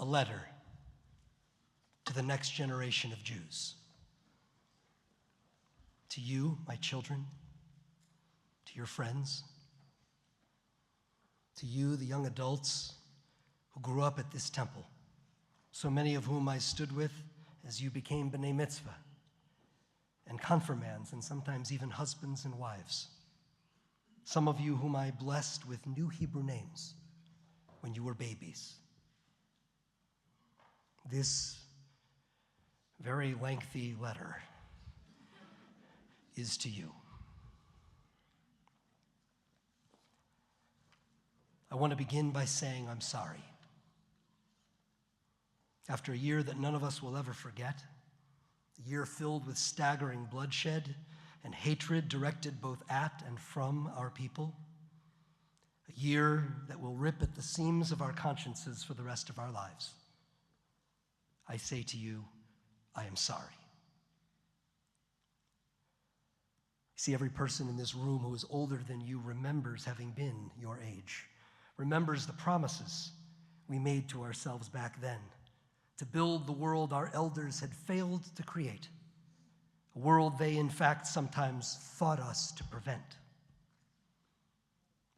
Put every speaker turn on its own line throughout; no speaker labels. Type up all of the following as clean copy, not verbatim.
a letter to the next generation of Jews. To you, my children, to your friends, to you, the young adults who grew up at this temple, so many of whom I stood with as you became B'nai Mitzvah, and confirmands, and sometimes even husbands and wives. Some of you whom I blessed with new Hebrew names when you were babies. This very lengthy letter is to you. I want to begin by saying I'm sorry. After a year that none of us will ever forget, a year filled with staggering bloodshed and hatred directed both at and from our people, a year that will rip at the seams of our consciences for the rest of our lives, I say to you, I am sorry. See, every person in this room who is older than you remembers having been your age, remembers the promises we made to ourselves back then to build the world our elders had failed to create, a world they, in fact, sometimes fought us to prevent.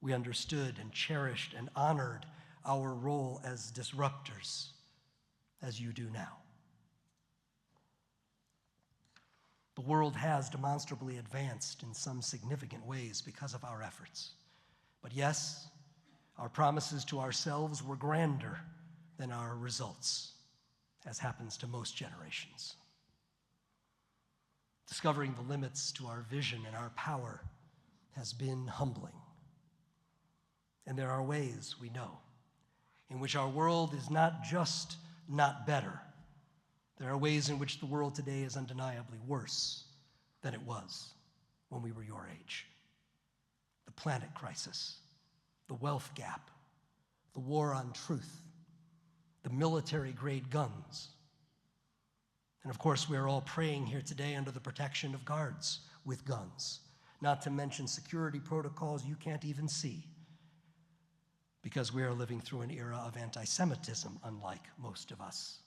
We understood and cherished and honored our role as disruptors, as you do now. The world has demonstrably advanced in some significant ways because of our efforts. But yes, our promises to ourselves were grander than our results, as happens to most generations. Discovering the limits to our vision and our power has been humbling. And there are ways, we know, in which our world is not just not better. There are ways in which the world today is undeniably worse than it was when we were your age. The planet crisis, the wealth gap, the war on truth, the military-grade guns. And of course, we are all praying here today under the protection of guards with guns, not to mention security protocols you can't even see, because we are living through an era of anti-Semitism, unlike most of us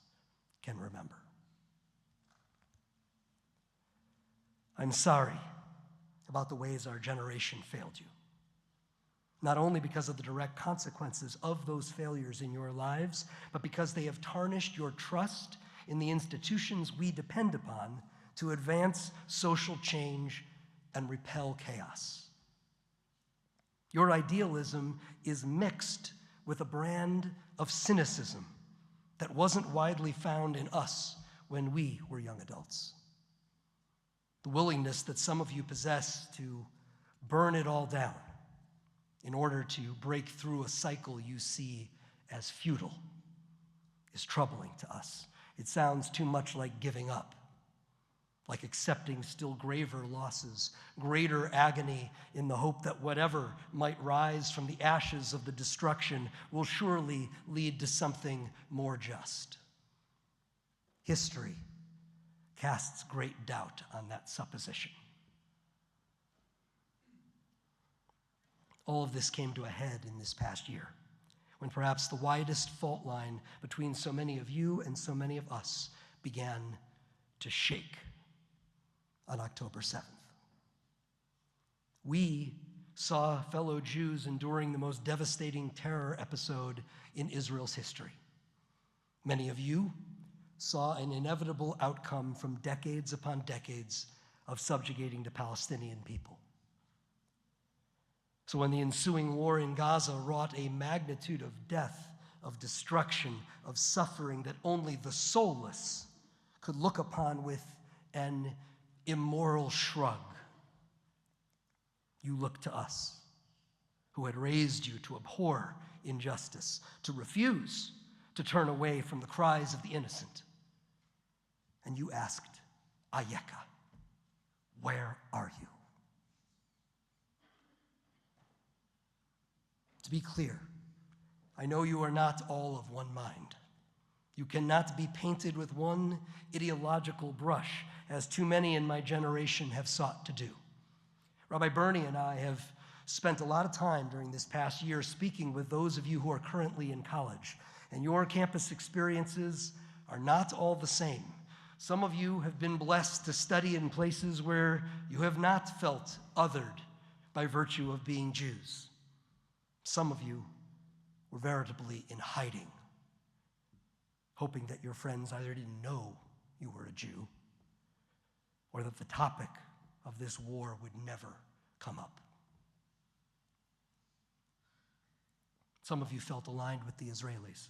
can remember. I'm sorry about the ways our generation failed you, not only because of the direct consequences of those failures in your lives, but because they have tarnished your trust in the institutions we depend upon to advance social change and repel chaos. Your idealism is mixed with a brand of cynicism that wasn't widely found in us when we were young adults. The willingness that some of you possess to burn it all down in order to break through a cycle you see as futile is troubling to us. It sounds too much like giving up, like accepting still graver losses, greater agony in the hope that whatever might rise from the ashes of the destruction will surely lead to something more just. History casts great doubt on that supposition. All of this came to a head in this past year, when perhaps the widest fault line between so many of you and so many of us began to shake on October 7th. We saw fellow Jews enduring the most devastating terror episode in Israel's history. Many of you saw an inevitable outcome from decades upon decades of subjugating the Palestinian people. So when the ensuing war in Gaza wrought a magnitude of death, of destruction, of suffering that only the soulless could look upon with an immoral shrug, you looked to us, who had raised you to abhor injustice, to refuse to turn away from the cries of the innocent. And you asked, Ayeka, where are you? To be clear, I know you are not all of one mind. You cannot be painted with one ideological brush, as too many in my generation have sought to do. Rabbi Bernie and I have spent a lot of time during this past year speaking with those of you who are currently in college And your campus experiences are not all the same. Some of you have been blessed to study in places where you have not felt othered by virtue of being Jews. Some of you were veritably in hiding, hoping that your friends either didn't know you were a Jew or that the topic of this war would never come up. Some of you felt aligned with the Israelis,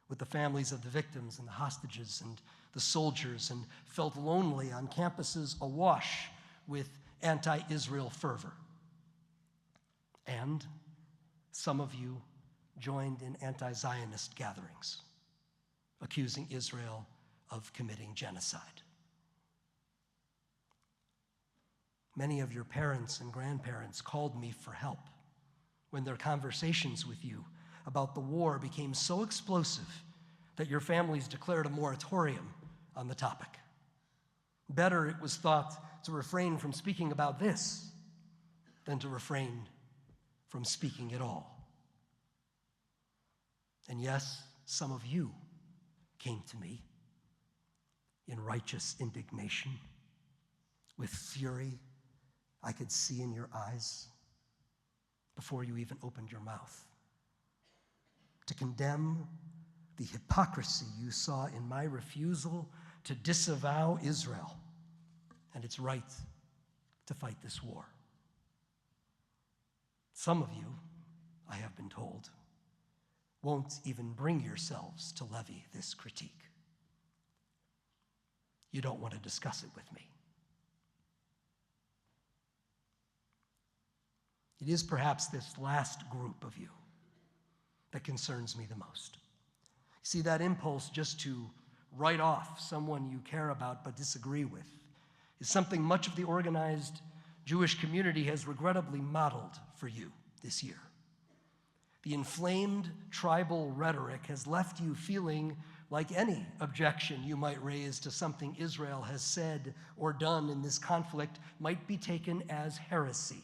with the families of the victims and the hostages and the soldiers, and felt lonely on campuses awash with anti-Israel fervor. And some of you joined in anti-Zionist gatherings, accusing Israel of committing genocide. Many of your parents and grandparents called me for help when their conversations with you about the war became so explosive that your families declared a moratorium on the topic. Better, it was thought, to refrain from speaking about this than to refrain from speaking at all. And yes, some of you came to me in righteous indignation, with fury I could see in your eyes before you even opened your mouth, to condemn the hypocrisy you saw in my refusal to disavow Israel and its right to fight this war. Some of you, I have been told, won't even bring yourselves to levy this critique. You don't want to discuss it with me. It is perhaps this last group of you that concerns me the most. See, that impulse just to write off someone you care about but disagree with is something much of the organized Jewish community has regrettably modeled for you this year. The inflamed tribal rhetoric has left you feeling like any objection you might raise to something Israel has said or done in this conflict might be taken as heresy,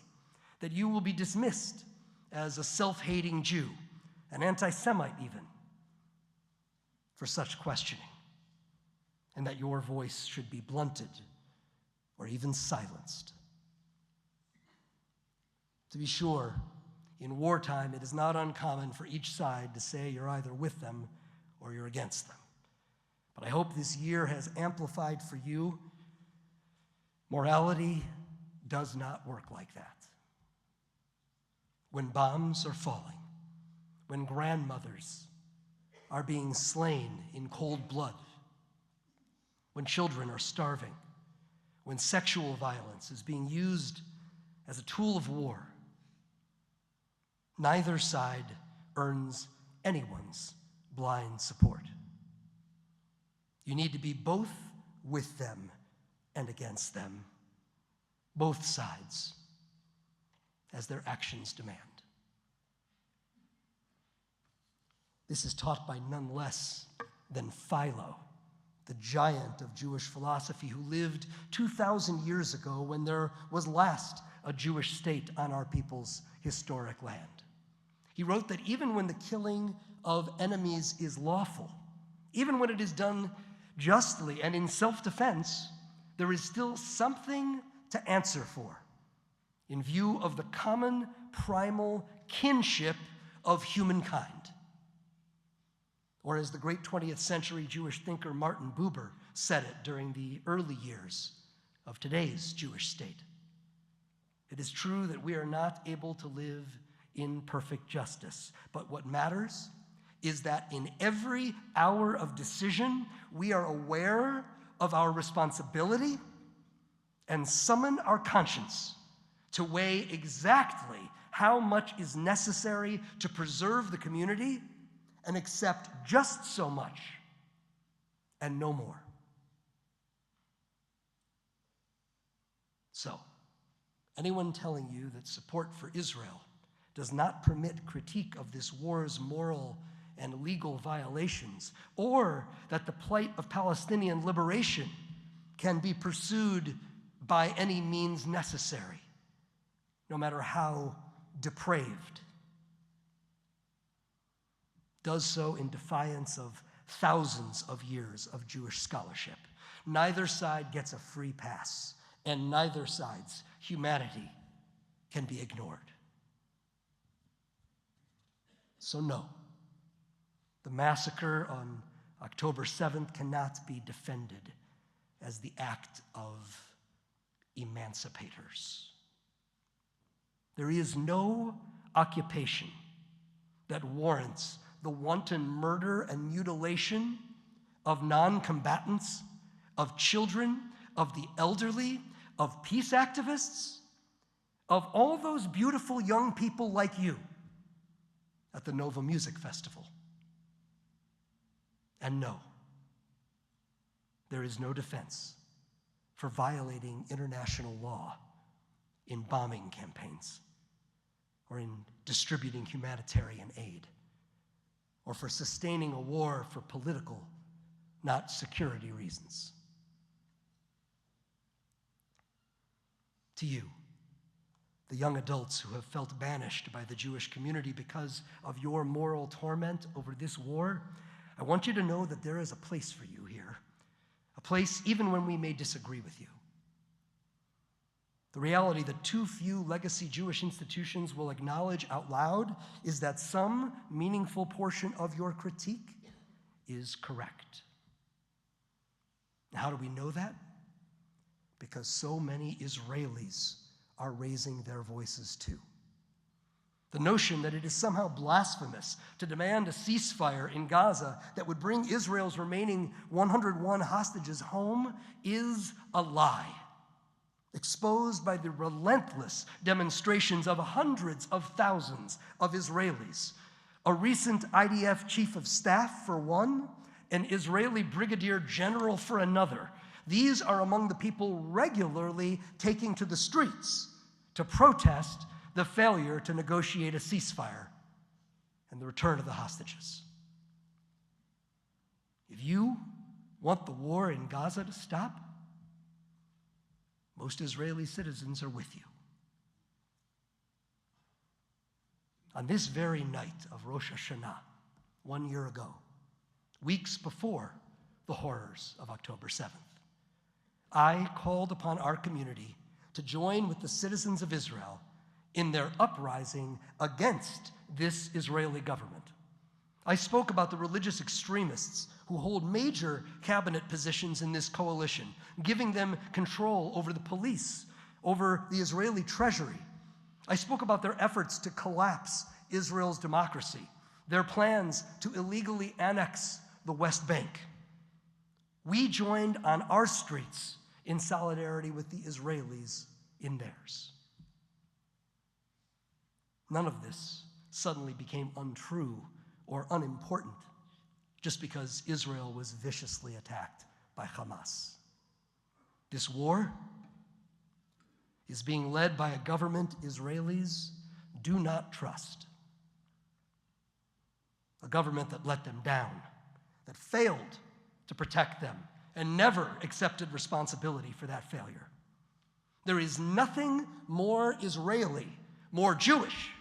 that you will be dismissed as a self-hating Jew, an anti-Semite even, for such questioning, and that your voice should be blunted or even silenced. To be sure, in wartime, it is not uncommon for each side to say you're either with them or you're against them. But I hope this year has amplified for you, morality does not work like that. When bombs are falling, when grandmothers are being slain in cold blood, when children are starving, when sexual violence is being used as a tool of war, neither side earns anyone's blind support. You need to be both with them and against them, both sides, as their actions demand. This is taught by none less than Philo, the giant of Jewish philosophy who lived 2,000 years ago when there was last a Jewish state on our people's historic land. He wrote that even when the killing of enemies is lawful, even when it is done justly and in self-defense, there is still something to answer for in view of the common primal kinship of humankind. Or as the great 20th century Jewish thinker Martin Buber said it during the early years of today's Jewish state, it is true that we are not able to live in perfect justice, but what matters is that in every hour of decision, we are aware of our responsibility and summon our conscience to weigh exactly how much is necessary to preserve the community and accept just so much and no more. So, anyone telling you that support for Israel does not permit critique of this war's moral and legal violations, or that the plight of Palestinian liberation can be pursued by any means necessary, no matter how depraved, does so in defiance of thousands of years of Jewish scholarship. Neither side gets a free pass, and neither side's humanity can be ignored. So no, the massacre on October 7th cannot be defended as the act of emancipators. There is no occupation that warrants the wanton murder and mutilation of non-combatants, of children, of the elderly, of peace activists, of all those beautiful young people like you at the Nova Music Festival. And no, there is no defense for violating international law in bombing campaigns or in distributing humanitarian aid or for sustaining a war for political, not security reasons. To you, the young adults who have felt banished by the Jewish community because of your moral torment over this war, I want you to know that there is a place for you here, a place even when we may disagree with you. The reality that too few legacy Jewish institutions will acknowledge out loud is that some meaningful portion of your critique is correct. How do we know that? Because so many Israelis are raising their voices too. The notion that it is somehow blasphemous to demand a ceasefire in Gaza that would bring Israel's remaining 101 hostages home is a lie, exposed by the relentless demonstrations of hundreds of thousands of Israelis. A recent IDF chief of staff, for one, an Israeli brigadier general for another. These are among the people regularly taking to the streets to protest the failure to negotiate a ceasefire and the return of the hostages. If you want the war in Gaza to stop, most Israeli citizens are with you. On this very night of Rosh Hashanah, 1 year ago, weeks before the horrors of October 7th, I called upon our community to join with the citizens of Israel in their uprising against this Israeli government. I spoke about the religious extremists who hold major cabinet positions in this coalition, giving them control over the police, over the Israeli treasury. I spoke about their efforts to collapse Israel's democracy, their plans to illegally annex the West Bank. We joined on our streets in solidarity with the Israelis in theirs. None of this suddenly became untrue or unimportant just because Israel was viciously attacked by Hamas. This war is being led by a government Israelis do not trust. A government that let them down, that failed to protect them, and never accepted responsibility for that failure. There is nothing more Israeli, more Jewish,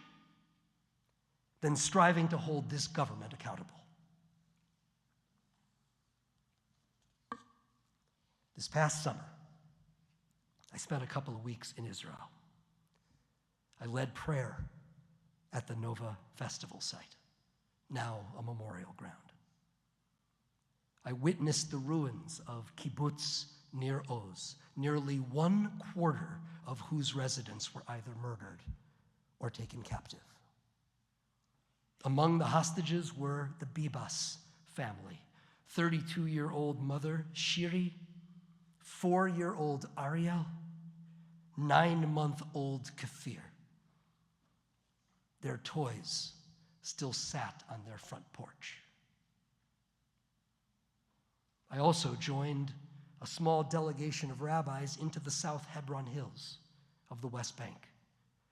than striving to hold this government accountable. This past summer, I spent a couple of weeks in Israel. I led prayer at the Nova Festival site, now a memorial ground. I witnessed the ruins of kibbutz Nir Oz, nearly 1/4 of whose residents were either murdered or taken captive. Among the hostages were the Bibas family, 32-year-old mother Shiri, 4-year-old Ariel, 9-month-old Kafir. Their toys still sat on their front porch. I also joined a small delegation of rabbis into the South Hebron Hills of the West Bank,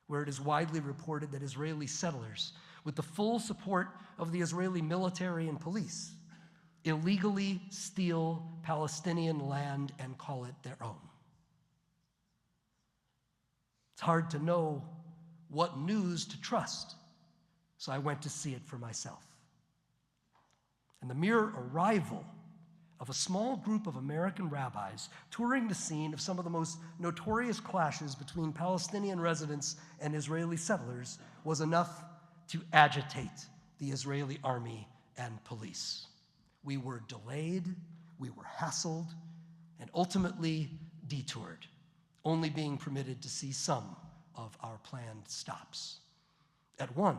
where it is widely reported that Israeli settlers, with the full support of the Israeli military and police, illegally steal Palestinian land and call it their own. It's hard to know what news to trust, so I went to see it for myself. And the mere arrival of a small group of American rabbis touring the scene of some of the most notorious clashes between Palestinian residents and Israeli settlers was enough to agitate the Israeli army and police. We were delayed, we were hassled, and ultimately detoured, only being permitted to see some of our planned stops. At one,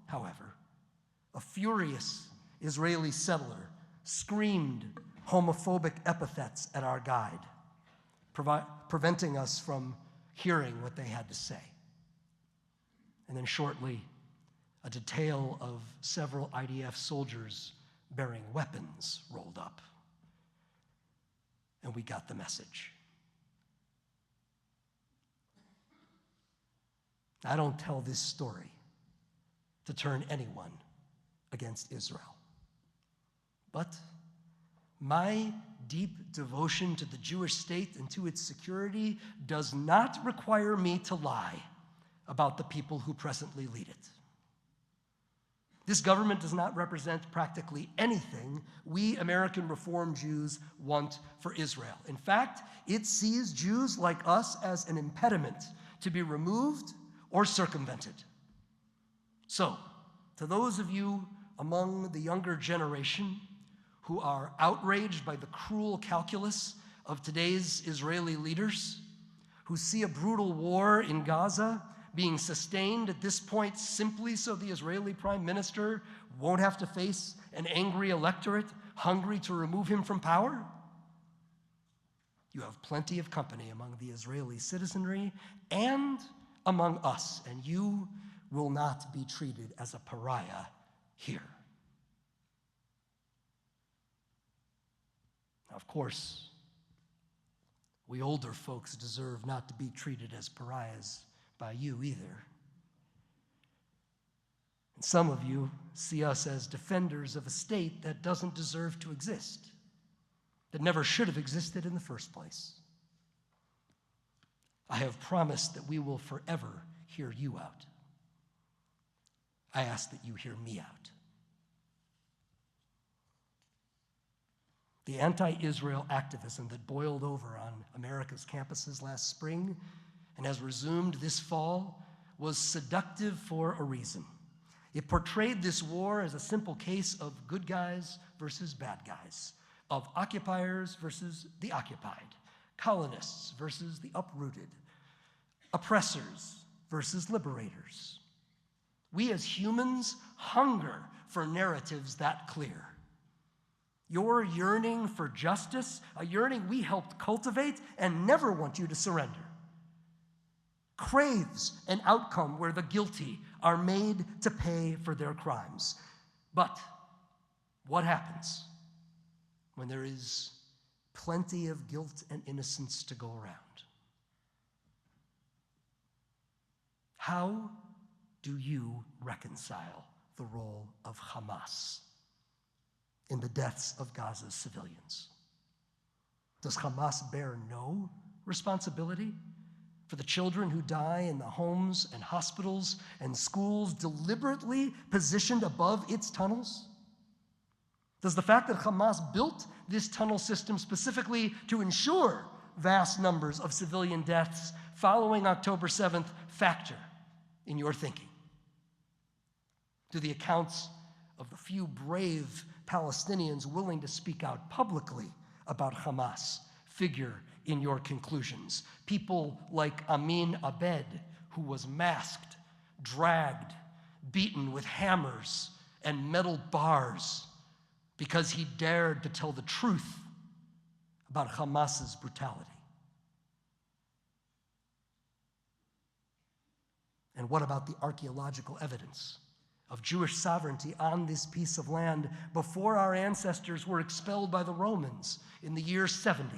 however, a furious Israeli settler screamed homophobic epithets at our guide, preventing us from hearing what they had to say. And then shortly, a detail of several IDF soldiers bearing weapons rolled up. And we got the message. I don't tell this story to turn anyone against Israel. But my deep devotion to the Jewish state and to its security does not require me to lie about the people who presently lead it. This government does not represent practically anything we American Reform Jews want for Israel. In fact, it sees Jews like us as an impediment to be removed or circumvented. So, to those of you among the younger generation who are outraged by the cruel calculus of today's Israeli leaders, who see a brutal war in Gaza being sustained at this point simply so the Israeli prime minister won't have to face an angry electorate hungry to remove him from power, you have plenty of company among the Israeli citizenry and among us, and you will not be treated as a pariah here. Now, of course, we older folks deserve not to be treated as pariahs by you either. And some of you see us as defenders of a state that doesn't deserve to exist, that never should have existed in the first place. I have promised that we will forever hear you out. I ask that you hear me out. The anti-Israel activism that boiled over on America's campuses last spring and has resumed this fall was seductive for a reason. It portrayed this war as a simple case of good guys versus bad guys, of occupiers versus the occupied, colonists versus the uprooted, oppressors versus liberators. We as humans hunger for narratives that clear. Your yearning for justice, a yearning we helped cultivate and never want you to surrender, craves an outcome where the guilty are made to pay for their crimes. But what happens when there is plenty of guilt and innocence to go around? How do you reconcile the role of Hamas in the deaths of Gaza's civilians? Does Hamas bear no responsibility for the children who die in the homes and hospitals and schools deliberately positioned above its tunnels? Does the fact that Hamas built this tunnel system specifically to ensure vast numbers of civilian deaths following October 7th factor in your thinking? Do the accounts of the few brave Palestinians willing to speak out publicly about Hamas figure in your conclusions? People like Amin Abed, who was masked, dragged, beaten with hammers and metal bars because he dared to tell the truth about Hamas's brutality. And what about the archaeological evidence of Jewish sovereignty on this piece of land before our ancestors were expelled by the Romans in the year 70?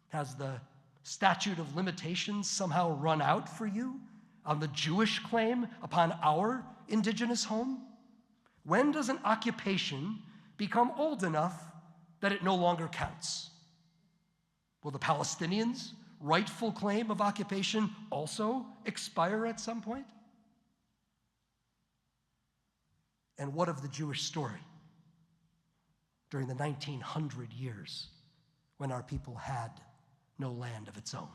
Has the statute of limitations somehow run out for you on the Jewish claim upon our indigenous home? When does an occupation become old enough that it no longer counts? Will the Palestinians' rightful claim of occupation also expire at some point? And what of the Jewish story? during the 1900 years when our people had no land of its own.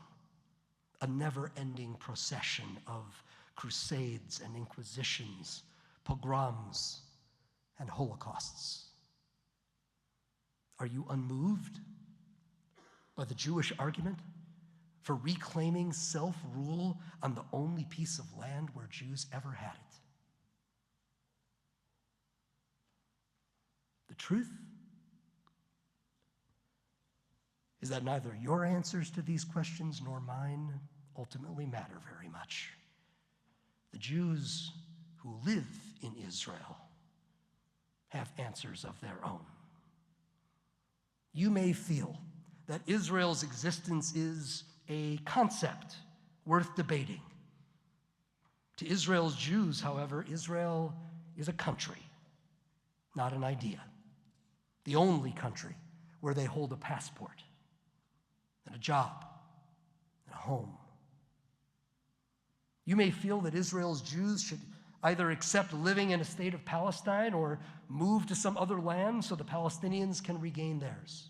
A never-ending procession of crusades and inquisitions, pogroms, and holocausts. Are you unmoved by the Jewish argument for reclaiming self-rule on the only piece of land where Jews ever had it? The truth is that neither your answers to these questions nor mine ultimately matter very much. The Jews who live in Israel have answers of their own. You may feel that Israel's existence is a concept worth debating. To Israel's Jews, however, Israel is a country, not an idea. The only country where they hold a passport and a job and a home. You may feel that Israel's Jews should either accept living in a state of Palestine or move to some other land so the Palestinians can regain theirs.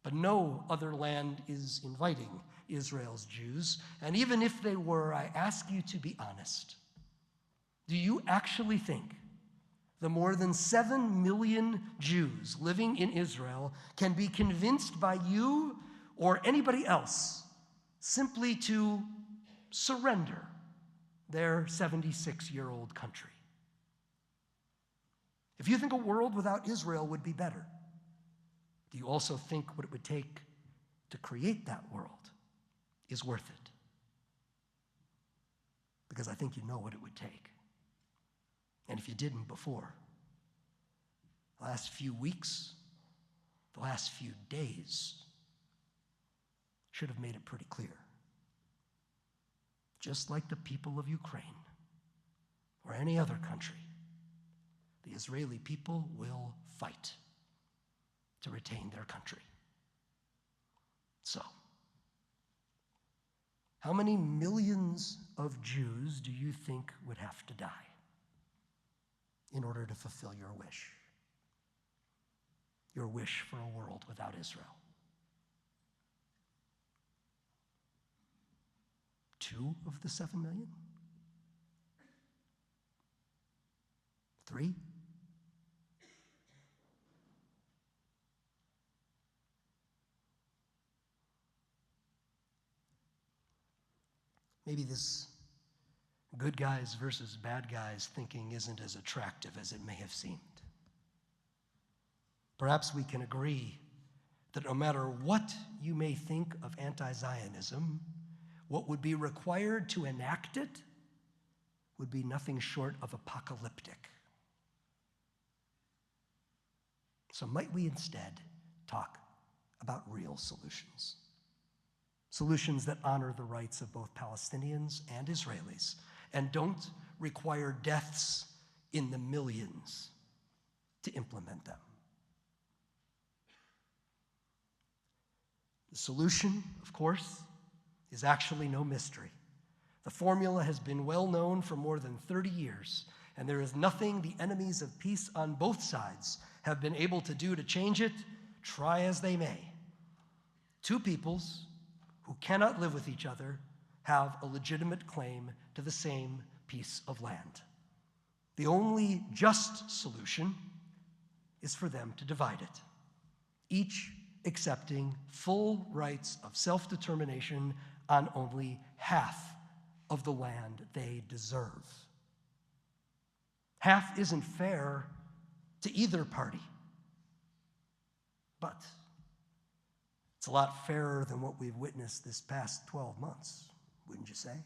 But no other land is inviting Israel's Jews, and even if they were, I ask you to be honest. Do you actually think the more than 7 million Jews living in Israel can be convinced by you or anybody else simply to surrender their 76-year-old country? If you think a world without Israel would be better, do you also think what it would take to create that world is worth it? Because I think you know what it would take. And if you didn't before, the last few weeks, the last few days should have made it pretty clear. Just like the people of Ukraine or any other country, the Israeli people will fight to retain their country. So, how many millions of Jews do you think would have to die in order to fulfill your wish? Your wish for a world without Israel? 2 of the 7 million? 3? Maybe this good guys versus bad guys thinking isn't as attractive as it may have seemed. Perhaps we can agree that no matter what you may think of anti-Zionism, what would be required to enact it would be nothing short of apocalyptic. So might we instead talk about real solutions? Solutions that honor the rights of both Palestinians and Israelis and don't require deaths in the millions to implement them. The solution, of course, is actually no mystery. The formula has been well known for more than 30 years, and there is nothing the enemies of peace on both sides have been able to do to change it, try as they may. 2 peoples who cannot live with each other have a legitimate claim to the same piece of land. The only just solution is for them to divide it, each accepting full rights of self-determination on only half of the land they deserve. Half isn't fair to either party, but it's a lot fairer than what we've witnessed this past 12 months, wouldn't you say?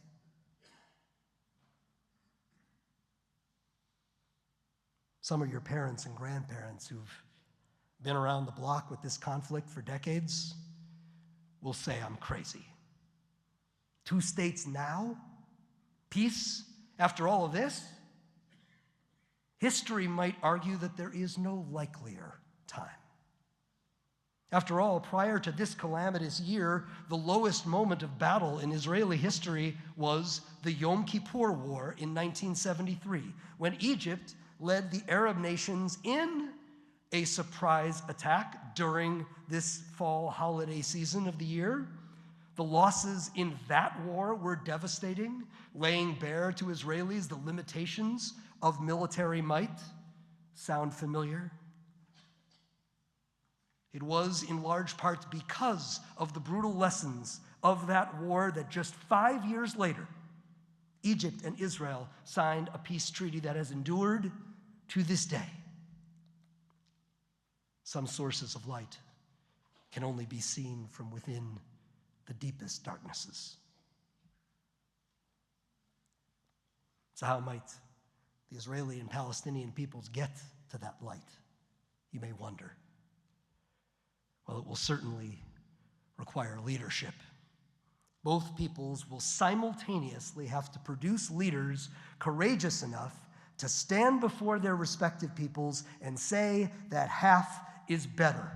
Some of your parents and grandparents who've been around the block with this conflict for decades will say I'm crazy. 2 states now? Peace after all of this? History might argue that there is no likelier time. After all, prior to this calamitous year, the lowest moment of battle in Israeli history was the Yom Kippur War in 1973, when Egypt led the Arab nations in a surprise attack during this fall holiday season of the year. The losses in that war were devastating, laying bare to Israelis the limitations of military might. Sound familiar? It was in large part because of the brutal lessons of that war that just 5 years later, Egypt and Israel signed a peace treaty that has endured to this day. Some sources of light can only be seen from within the deepest darknesses. So how might the Israeli and Palestinian peoples get to that light, you may wonder? Well, it will certainly require leadership. Both peoples will simultaneously have to produce leaders courageous enough to stand before their respective peoples and say that half is better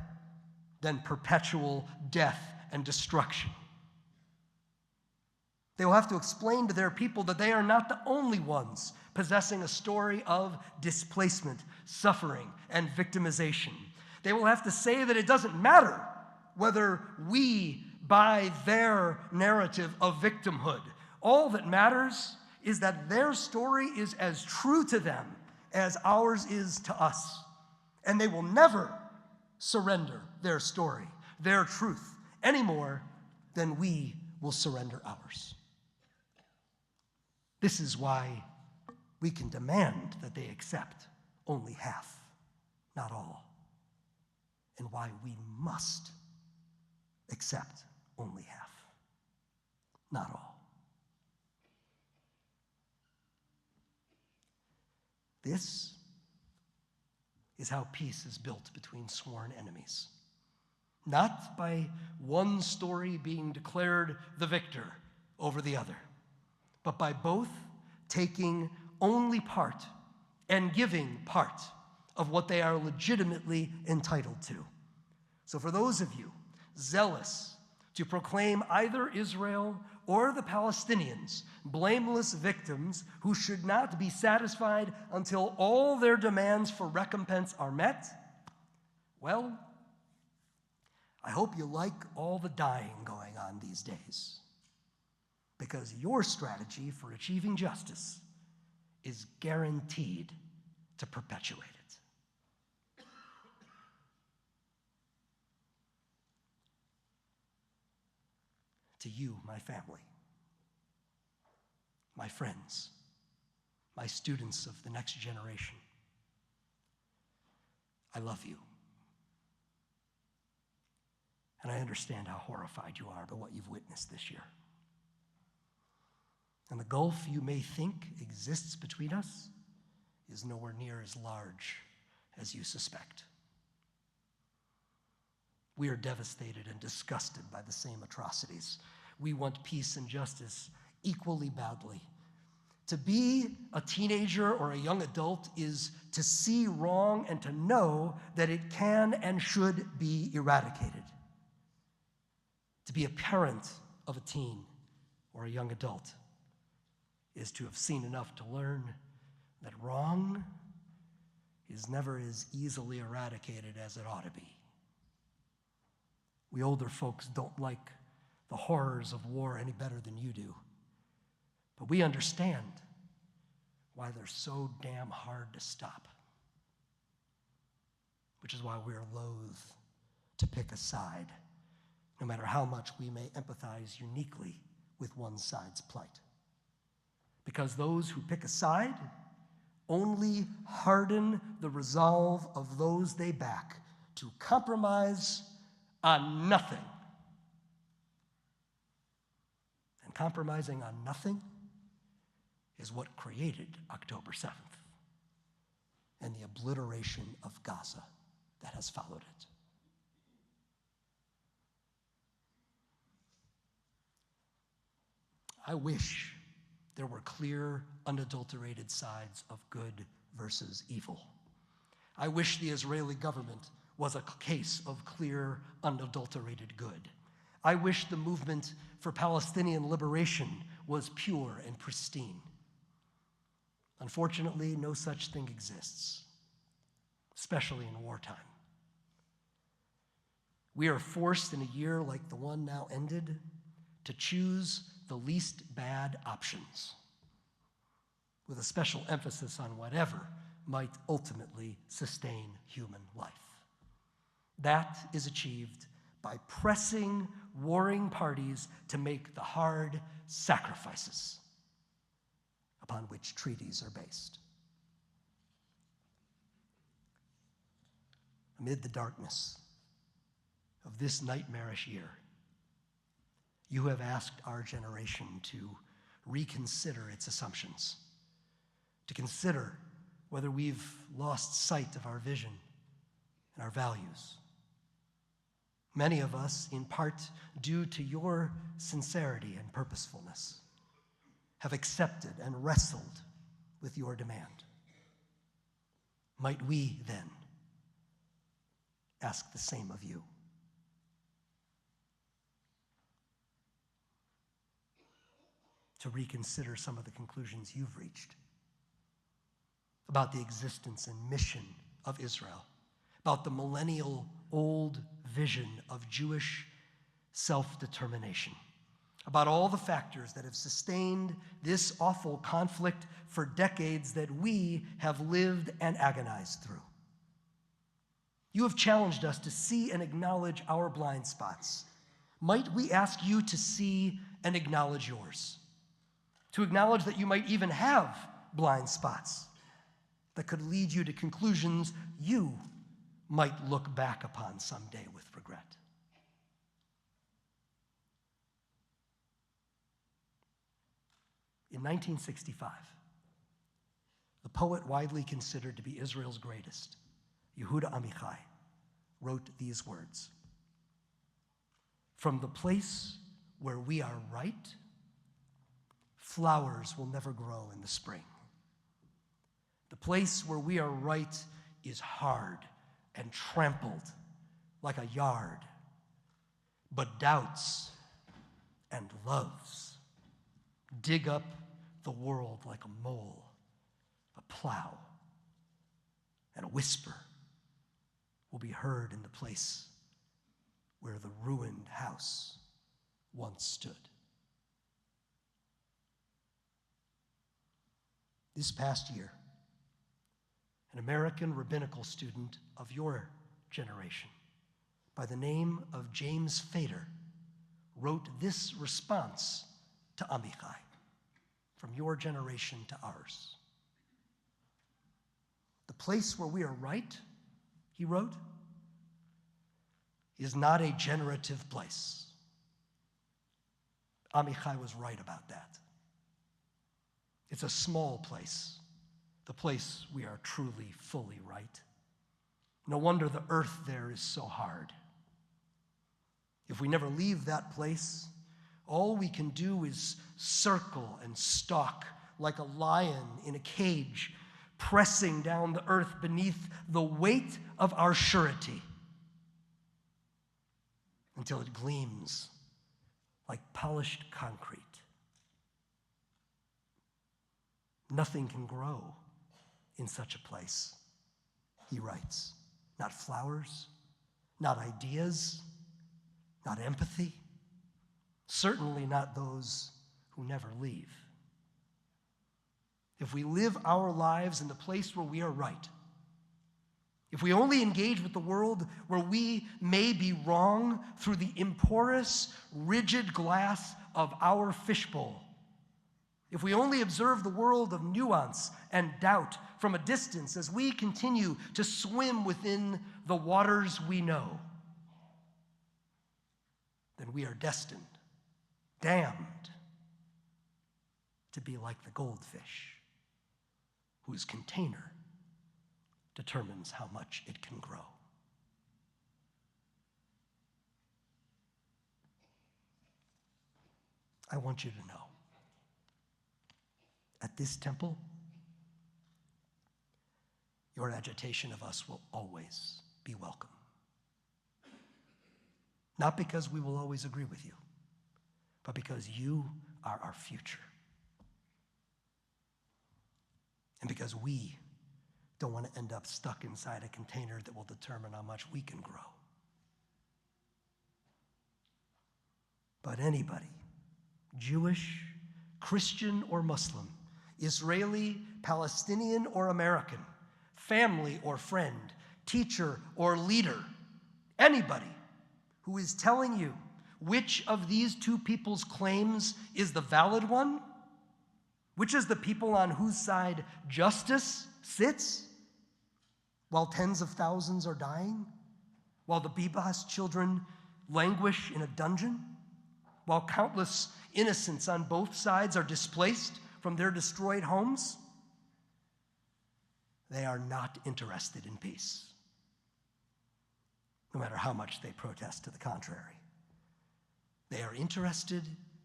than perpetual death and destruction. They will have to explain to their people that they are not the only ones possessing a story of displacement, suffering, and victimization. They will have to say that it doesn't matter whether we buy their narrative of victimhood. All that matters is that their story is as true to them as ours is to us. And they will never surrender their story, their truth, any more than we will surrender ours. This is why we can demand that they accept only half, not all, and why we must accept only half, not all. This is how peace is built between sworn enemies. Not by one story being declared the victor over the other, but by both taking only part and giving part of what they are legitimately entitled to. So for those of you zealous to proclaim either Israel or the Palestinians blameless victims who should not be satisfied until all their demands for recompense are met, well, I hope you like all the dying going on these days, because your strategy for achieving justice is guaranteed to perpetuate it. To you, my family, my friends, my students of the next generation, I love you. And I understand how horrified you are by what you've witnessed this year. And the gulf you may think exists between us is nowhere near as large as you suspect. We are devastated and disgusted by the same atrocities. We want peace and justice equally badly. To be a teenager or a young adult is to see wrong and to know that it can and should be eradicated. To be a parent of a teen or a young adult is to have seen enough to learn that wrong is never as easily eradicated as it ought to be. We older folks don't like the horrors of war any better than you do, but we understand why they're so damn hard to stop, which is why we're loath to pick a side, no matter how much we may empathize uniquely with one side's plight. Because those who pick a side only harden the resolve of those they back to compromise on nothing. And compromising on nothing is what created October 7th and the obliteration of Gaza that has followed it. I wish there were clear, unadulterated sides of good versus evil. I wish the Israeli government was a case of clear, unadulterated good. I wish the movement for Palestinian liberation was pure and pristine. Unfortunately, no such thing exists. especially in wartime. We are forced in a year like the one now ended to choose the least bad options, with a special emphasis on whatever might ultimately sustain human life. That is achieved by pressing warring parties to make the hard sacrifices upon which treaties are based. Amid the darkness of this nightmarish year, you have asked our generation to reconsider its assumptions, to consider whether we've lost sight of our vision and our values. Many of us, in part due to your sincerity and purposefulness, have accepted and wrestled with your demand. Might we, then, ask the same of you? To reconsider some of the conclusions you've reached about the existence and mission of Israel, about the millennial-old vision of Jewish self-determination, about all the factors that have sustained this awful conflict for decades that we have lived and agonized through. You have challenged us to see and acknowledge our blind spots. Might we ask you to see and acknowledge yours? To acknowledge that you might even have blind spots that could lead you to conclusions you might look back upon someday with regret. In 1965, the poet widely considered to be Israel's greatest, Yehuda Amichai, wrote these words: "From the place where we are right, flowers will never grow in the spring. The place where we are right is hard and trampled like a yard, but doubts and loves dig up the world like a mole, a plow, and a whisper will be heard in the place where the ruined house once stood." This past year, an American rabbinical student of your generation by the name of James Fader wrote this response to Amichai, from your generation to ours. "The place where we are right," he wrote, "is not a generative place." Amichai was right about that. It's a small place, the place we are truly, fully right. No wonder the earth there is so hard. If we never leave that place, all we can do is circle and stalk like a lion in a cage, pressing down the earth beneath the weight of our surety until it gleams like polished concrete. Nothing can grow in such a place, he writes. Not flowers, not ideas, not empathy, certainly not those who never leave. If we live our lives in the place where we are right, if we only engage with the world where we may be wrong through the imporous, rigid glass of our fishbowl, if we only observe the world of nuance and doubt from a distance as we continue to swim within the waters we know, then we are destined, damned, to be like the goldfish, whose container determines how much it can grow. I want you to know, at this temple, your agitation of us will always be welcome. Not because we will always agree with you, but because you are our future. And because we don't want to end up stuck inside a container that will determine how much we can grow. But anybody, Jewish, Christian, or Muslim, Israeli, Palestinian, or American, family or friend, teacher or leader, anybody who is telling you which of these two people's claims is the valid one, which is the people on whose side justice sits, while tens of thousands are dying, while the Bibas children languish in a dungeon, while countless innocents on both sides are displaced from their destroyed homes, they are not interested in peace, no matter how much they protest to the contrary. They are interested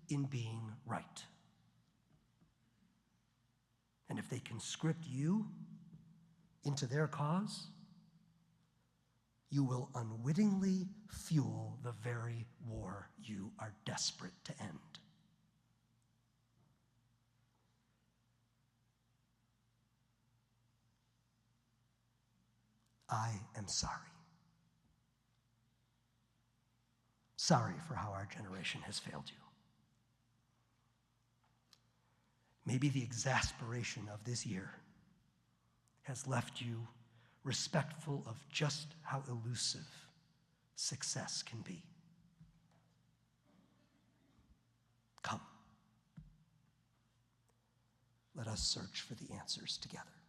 in being right. And if they conscript you into their cause, you will unwittingly fuel the very war you are desperate to end. I am sorry. Sorry for how our generation has failed you. Maybe the exasperation of this year has left you respectful of just how elusive success can be. Come. Let us search for the answers together.